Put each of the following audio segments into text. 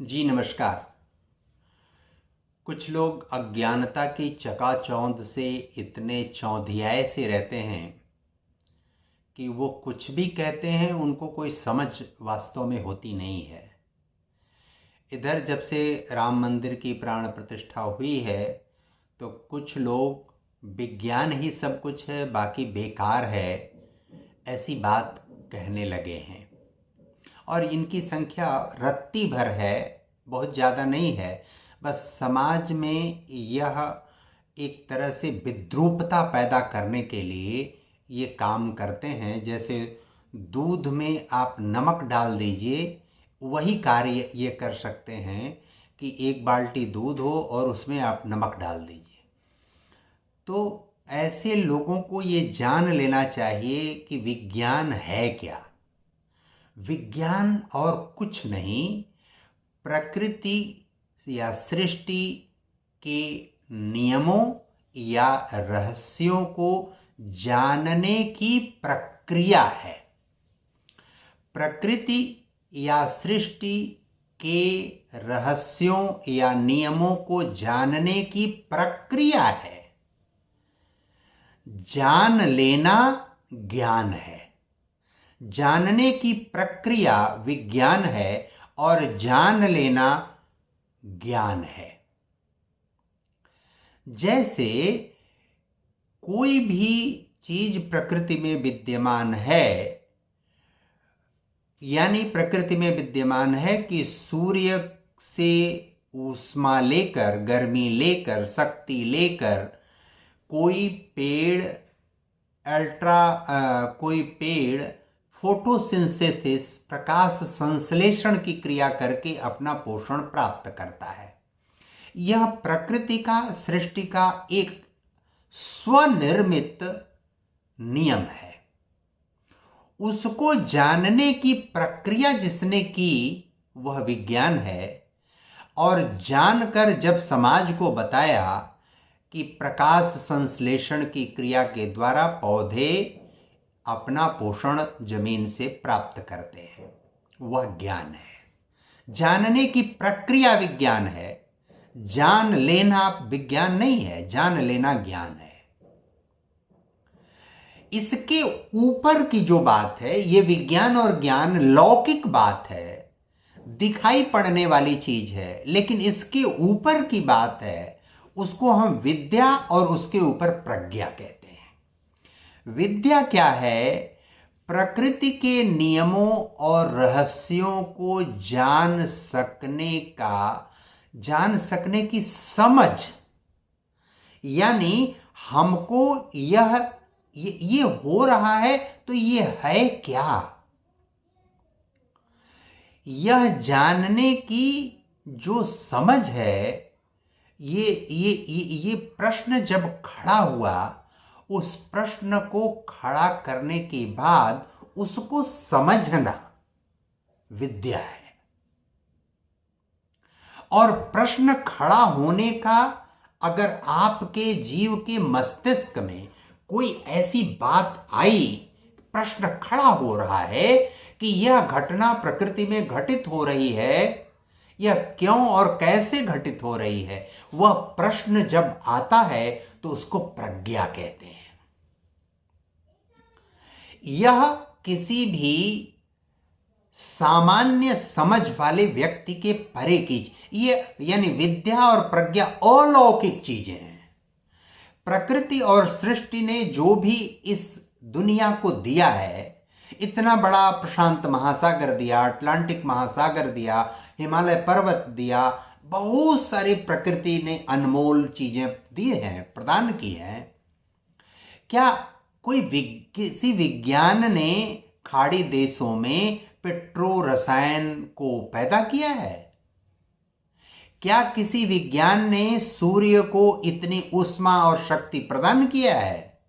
जी नमस्कार। कुछ लोग अज्ञानता की चकाचौंध से इतने चौंधियाए से रहते हैं कि वो कुछ भी कहते हैं उनको कोई समझ वास्तव में होती नहीं है। इधर जब से राम मंदिर की प्राण प्रतिष्ठा हुई है तो कुछ लोग विज्ञान ही सब कुछ है, बाकी बेकार है, ऐसी बात कहने लगे हैं। और इनकी संख्या रत्ती भर है, बहुत ज़्यादा नहीं है। बस समाज में यह एक तरह से विद्रूपता पैदा करने के लिए ये काम करते हैं। जैसे दूध में आप नमक डाल दीजिए, वही कार्य ये कर सकते हैं कि एक बाल्टी दूध हो और उसमें आप नमक डाल दीजिए। तो ऐसे लोगों को ये जान लेना चाहिए कि विज्ञान है क्या। विज्ञान और कुछ नहीं, प्रकृति या सृष्टि के नियमों या रहस्यों को जानने की प्रक्रिया है। प्रकृति या सृष्टि के रहस्यों या नियमों को जानने की प्रक्रिया है। जान लेना ज्ञान है, जानने की प्रक्रिया विज्ञान है और जान लेना ज्ञान है। जैसे कोई भी चीज प्रकृति में विद्यमान है, यानी प्रकृति में विद्यमान है कि सूर्य से ऊष्मा लेकर, गर्मी लेकर, शक्ति लेकर कोई पेड़ फोटोसिंथेसिस, प्रकाश संश्लेषण की क्रिया करके अपना पोषण प्राप्त करता है। यह प्रकृति का, सृष्टि का एक स्वनिर्मित नियम है। उसको जानने की प्रक्रिया जिसने की वह विज्ञान है। और जानकर जब समाज को बताया कि प्रकाश संश्लेषण की क्रिया के द्वारा पौधे अपना पोषण जमीन से प्राप्त करते हैं, वह ज्ञान है। जानने की प्रक्रिया विज्ञान है, जान लेना विज्ञान नहीं है, जान लेना ज्ञान है। इसके ऊपर की जो बात है, यह विज्ञान और ज्ञान लौकिक बात है, दिखाई पड़ने वाली चीज है, लेकिन इसके ऊपर की बात है, उसको हम विद्या और उसके ऊपर प्रज्ञा कहते हैं। विद्या क्या है? प्रकृति के नियमों और रहस्यों को जान सकने की समझ, यानी हमको ये हो रहा है तो ये है क्या, यह जानने की जो समझ है। ये प्रश्न जब खड़ा हुआ, उस प्रश्न को खड़ा करने के बाद उसको समझना विद्या है। और प्रश्न खड़ा होने का, अगर आपके जीव के मस्तिष्क में कोई ऐसी बात आई, प्रश्न खड़ा हो रहा है कि यह घटना प्रकृति में घटित हो रही है, यह क्यों और कैसे घटित हो रही है, वह प्रश्न जब आता है तो उसको प्रज्ञा कहते हैं। यह किसी भी सामान्य समझ वाले व्यक्ति के परे की, ये यानी विद्या और प्रज्ञा अलौकिक चीजें हैं। प्रकृति और सृष्टि ने जो भी इस दुनिया को दिया है, इतना बड़ा प्रशांत महासागर दिया, अटलांटिक महासागर दिया, हिमालय पर्वत दिया, बहुत सारी प्रकृति ने अनमोल चीजें दी हैं, प्रदान की हैं। क्या किसी विज्ञान ने खाड़ी देशों में पेट्रो रसायन को पैदा किया है? क्या किसी विज्ञान ने सूर्य को इतनी ऊष्मा और शक्ति प्रदान किया है?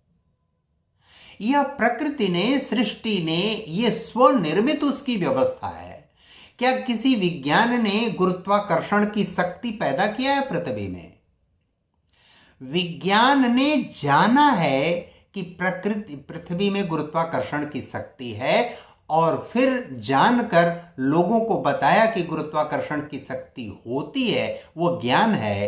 यह प्रकृति ने, सृष्टि ने, यह स्वनिर्मित उसकी व्यवस्था है। क्या किसी विज्ञान ने गुरुत्वाकर्षण की शक्ति पैदा किया है पृथ्वी में? विज्ञान ने जाना है कि पृथ्वी में गुरुत्वाकर्षण की शक्ति है और फिर जानकर लोगों को बताया कि गुरुत्वाकर्षण की शक्ति होती है, वो ज्ञान है,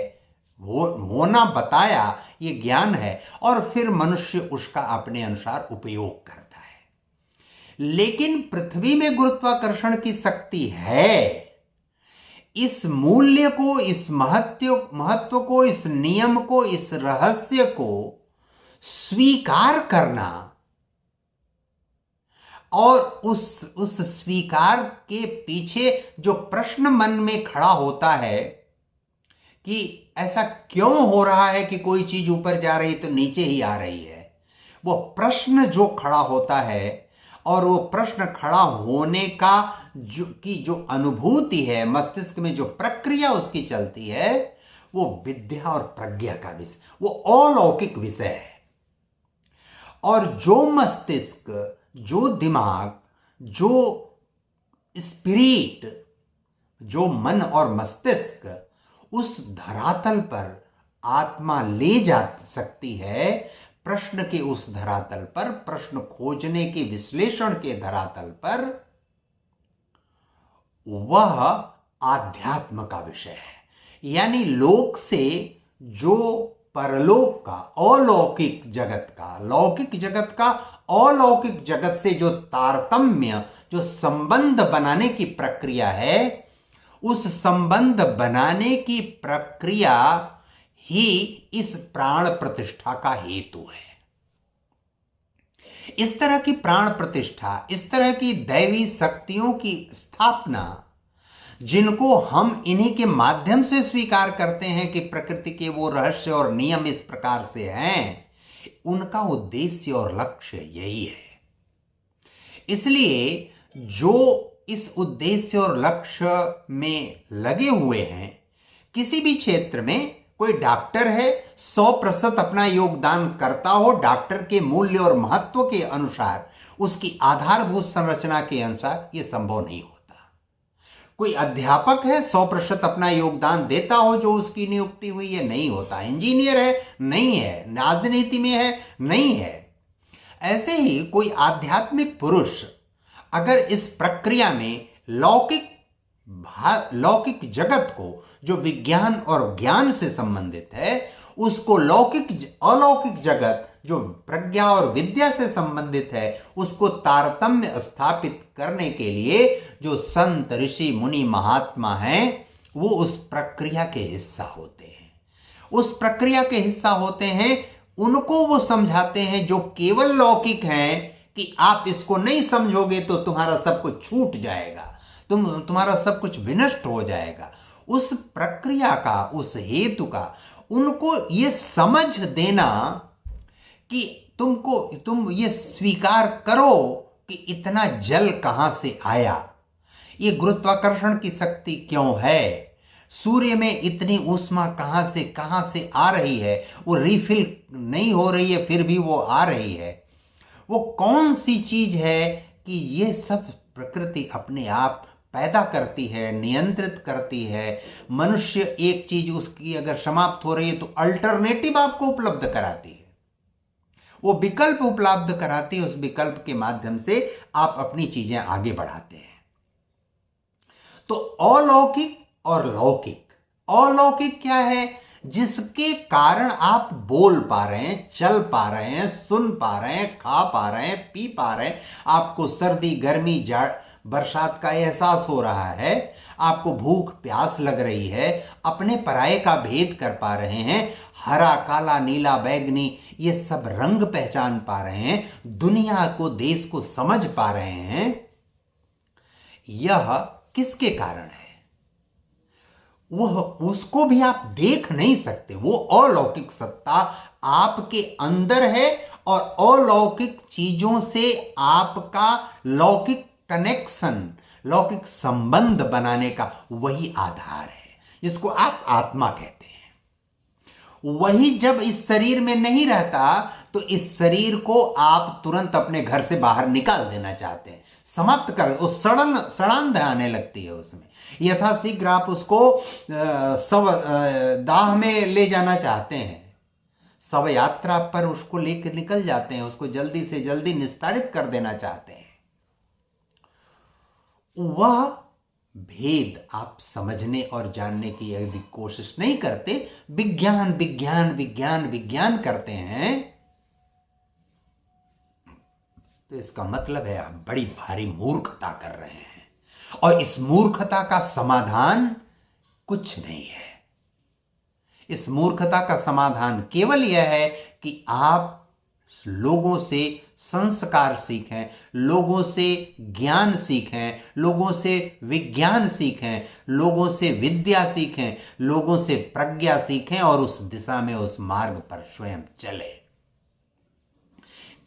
होना बताया, ये ज्ञान है, और फिर मनुष्य उसका अपने अनुसार उपयोग करता है। लेकिन पृथ्वी में गुरुत्वाकर्षण की शक्ति है, इस मूल्य को, इस महत्व को, इस नियम को, इस रहस्य को स्वीकार करना और उस स्वीकार के पीछे जो प्रश्न मन में खड़ा होता है कि ऐसा क्यों हो रहा है कि कोई चीज ऊपर जा रही तो नीचे ही आ रही है, वो प्रश्न जो खड़ा होता है और वो प्रश्न खड़ा होने का जो अनुभूति है, मस्तिष्क में जो प्रक्रिया उसकी चलती है, वो विद्या और प्रज्ञा का विषय, वो अलौकिक विषय है। और जो मस्तिष्क, जो दिमाग, जो स्पिरिट, जो मन और मस्तिष्क उस धरातल पर आत्मा ले जा सकती है, प्रश्न के उस धरातल पर, प्रश्न खोजने के, विश्लेषण के धरातल पर, वह आध्यात्म का विषय है। यानी लोक से जो परलोक का, अलौकिक जगत का, लौकिक जगत का अलौकिक जगत से जो तारतम्य, जो संबंध बनाने की प्रक्रिया है, उस संबंध बनाने की प्रक्रिया ही इस प्राण प्रतिष्ठा का हेतु है। इस तरह की प्राण प्रतिष्ठा, इस तरह की दैवी शक्तियों की स्थापना, जिनको हम इन्हीं के माध्यम से स्वीकार करते हैं कि प्रकृति के वो रहस्य और नियम इस प्रकार से हैं, उनका उद्देश्य और लक्ष्य यही है। इसलिए जो इस उद्देश्य और लक्ष्य में लगे हुए हैं, किसी भी क्षेत्र में कोई डॉक्टर है, 100% अपना योगदान करता हो डॉक्टर के मूल्य और महत्व के अनुसार, उसकी आधारभूत संरचना के अनुसार, यह संभव नहीं होता। कोई अध्यापक है, 100% अपना योगदान देता हो जो उसकी नियुक्ति हुई है, नहीं होता। इंजीनियर है, नहीं है। राजनीति में है, नहीं है। ऐसे ही कोई आध्यात्मिक पुरुष अगर इस प्रक्रिया में लौकिक जगत को, जो विज्ञान और ज्ञान से संबंधित है, उसको अलौकिक जगत जो प्रज्ञा और विद्या से संबंधित है, उसको तारतम्य स्थापित करने के लिए जो संत, ऋषि, मुनि, महात्मा हैं, वो उस प्रक्रिया के हिस्सा होते हैं। उस प्रक्रिया के हिस्सा होते हैं, उनको वो समझाते हैं जो केवल लौकिक हैं कि आप इसको नहीं समझोगे तो तुम्हारा सब कुछ छूट जाएगा, तुम्हारा सब कुछ विनष्ट हो जाएगा। उस प्रक्रिया का, उस हेतु का उनको ये समझ देना कि तुम ये स्वीकार करो कि इतना जल कहां से आया, ये गुरुत्वाकर्षण की शक्ति क्यों है, सूर्य में इतनी ऊष्मा कहां से आ रही है, वो रिफिल नहीं हो रही है फिर भी वो आ रही है, वो कौन सी चीज है कि ये सब प्रकृति अपने आप पैदा करती है, नियंत्रित करती है। मनुष्य एक चीज उसकी अगर समाप्त हो रही है तो अल्टरनेटिव आपको उपलब्ध कराती है, वो विकल्प उपलब्ध कराती है, उस विकल्प के माध्यम से आप अपनी चीजें आगे बढ़ाते हैं। तो अलौकिक और लौकिक, अलौकिक क्या है? जिसके कारण आप बोल पा रहे हैं, चल पा रहे हैं, सुन पा रहे हैं, खा पा रहे हैं, पी पा रहे हैं, आपको सर्दी, गर्मी, बरसात का एहसास हो रहा है, आपको भूख प्यास लग रही है, अपने पराये का भेद कर पा रहे हैं, हरा, काला, नीला, बैगनी, ये सब रंग पहचान पा रहे हैं, दुनिया को, देश को समझ पा रहे हैं। यह किसके कारण है? वह उसको भी आप देख नहीं सकते, वो अलौकिक सत्ता आपके अंदर है और अलौकिक चीजों से आपका लौकिक कनेक्शन, लौकिक संबंध बनाने का वही आधार है, जिसको आप आत्मा कहते हैं। वही जब इस शरीर में नहीं रहता तो इस शरीर को आप तुरंत अपने घर से बाहर निकाल देना चाहते हैं, समाप्त कर, वो सड़ांध आने लगती है उसमें, यथाशीघ्र आप उसको दाह में ले जाना चाहते हैं, शव यात्रा पर उसको लेकर निकल जाते हैं, उसको जल्दी से जल्दी निस्तारित कर देना चाहते हैं। वह भेद आप समझने और जानने की यदि कोशिश नहीं करते, विज्ञान विज्ञान विज्ञान विज्ञान करते हैं, तो इसका मतलब है आप बड़ी भारी मूर्खता कर रहे हैं। और इस मूर्खता का समाधान कुछ नहीं है। इस मूर्खता का समाधान केवल यह है कि आप लोगों से संस्कार सीखें, लोगों से ज्ञान सीखें, लोगों से विज्ञान सीखें, लोगों से विद्या सीखें, लोगों से प्रज्ञा सीखें और उस दिशा में, उस मार्ग पर स्वयं चले।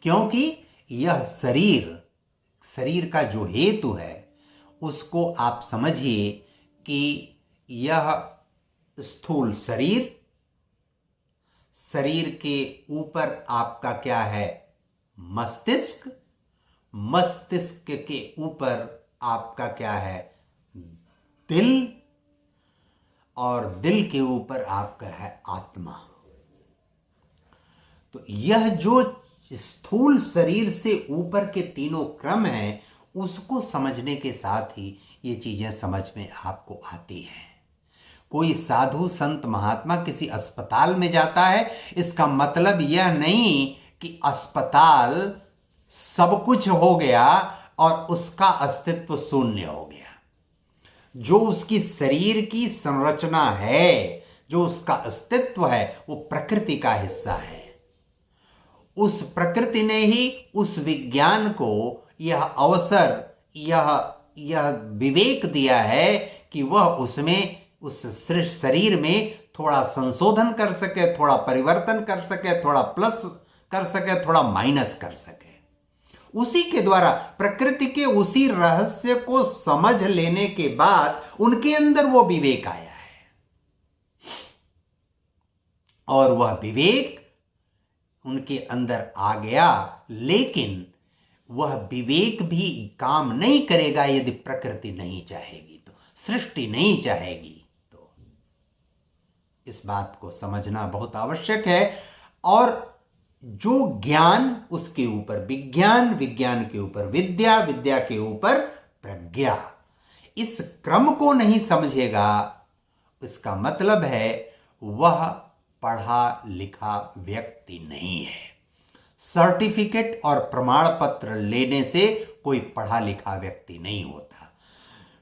क्योंकि यह शरीर का जो हेतु है उसको आप समझिए कि यह स्थूल शरीर के ऊपर आपका क्या है, मस्तिष्क, मस्तिष्क के ऊपर आपका क्या है, दिल, और दिल के ऊपर आपका है आत्मा। तो यह जो स्थूल शरीर से ऊपर के तीनों क्रम हैं, उसको समझने के साथ ही ये चीजें समझ में आपको आती हैं। कोई साधु संत महात्मा किसी अस्पताल में जाता है, इसका मतलब यह नहीं कि अस्पताल सब कुछ हो गया और उसका अस्तित्व शून्य हो गया। जो उसकी शरीर की संरचना है, जो उसका अस्तित्व है, वो प्रकृति का हिस्सा है। उस प्रकृति ने ही उस विज्ञान को यह अवसर, यह विवेक दिया है कि वह उसमें, उस शरीर में थोड़ा संशोधन कर सके, थोड़ा परिवर्तन कर सके, थोड़ा प्लस कर सके, थोड़ा माइनस कर सके। उसी के द्वारा, प्रकृति के उसी रहस्य को समझ लेने के बाद उनके अंदर वो विवेक आया है। और वह विवेक उनके अंदर आ गया, लेकिन वह विवेक भी काम नहीं करेगा यदि प्रकृति नहीं चाहेगी, तो सृष्टि नहीं चाहेगी। तो इस बात को समझना बहुत आवश्यक है। और जो ज्ञान, उसके ऊपर विज्ञान, विज्ञान के ऊपर विद्या, विद्या के ऊपर प्रज्ञा, इस क्रम को नहीं समझेगा, इसका मतलब है वह पढ़ा लिखा व्यक्ति नहीं है। सर्टिफिकेट और प्रमाण पत्र लेने से कोई पढ़ा लिखा व्यक्ति नहीं होता।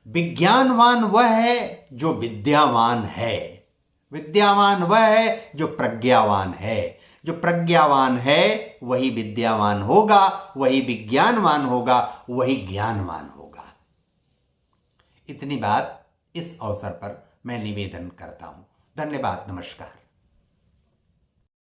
विज्ञानवान वह है जो विद्यावान है, विद्यावान वह है जो प्रज्ञावान है, जो प्रज्ञावान है वही विद्यावान होगा, वही विज्ञानवान होगा, वही ज्ञानवान होगा। इतनी बात इस अवसर पर मैं निवेदन करता हूं। धन्यवाद, नमस्कार।